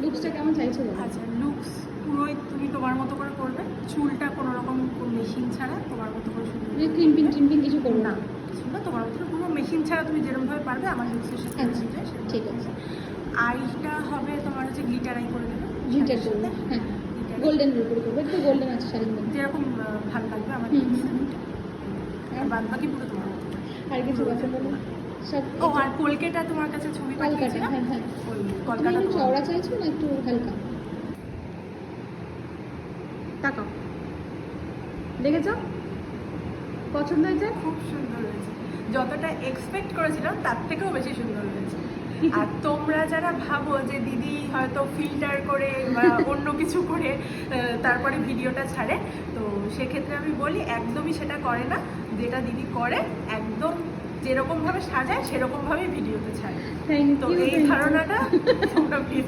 লুকসটা কেমন চাইছো? আচ্ছা, লুকস পুরোই তুমি তোমার মতো করে করবে, চুলটা কোনো রকম মেশিন ছাড়া তোমার মতো করে শুধু ক্রিম্পিং টিম্পিং কিছু করবো না, চুলটা তোমার মতো করে পুরো মেশিন ছাড়া তুমি যেরকমভাবে পারবে আমার লুকসের সাথে আচ্ছা, মিলবে সেরকম। ঠিক আছে। আইটা হবে তোমার হচ্ছে গ্লিটার আই করে দেবে, গ্লিটার করবো, হ্যাঁ গোল্ডেন উপরে করবো, একটু গোল্ডেন আছে শাড়ির মধ্যে। যেরকম ভালো লাগবে আমার হুম, লুকসে। হুম, আর বাদ বাকি পুরো তোমার মতো। আর কিছু আছে বলো? সব ও আর কলকাতা তোমার কাছে ছবি কলকাতা, পাঠিয়েছিলাম, হ্যাঁ হ্যাঁ। ওই তুমি কলকাতা একটু চওড়া চাইছো না একটু হালকা? তাকাও, দেখেছো পছন্দ হয়েছে? খুব সুন্দর হয়েছে, যতটা এক্সপেক্ট করেছিলাম তার থেকেও বেশি সুন্দর হয়েছে। আর তোমরা যারা ভাবো যে দিদি হয়তো ফিল্টার করে বা অন্য কিছু করে তারপরে ভিডিওটা ছাড়ে, তো সেক্ষেত্রে আমি বলি একদমই সেটা করে না। যেটা দিদি করে একদম যেরকমভাবে সাজায় সেরকমভাবেই ভিডিওতে ছাড়ে। থ্যাংক তো ইউ। এই ধারণাটা তোমরা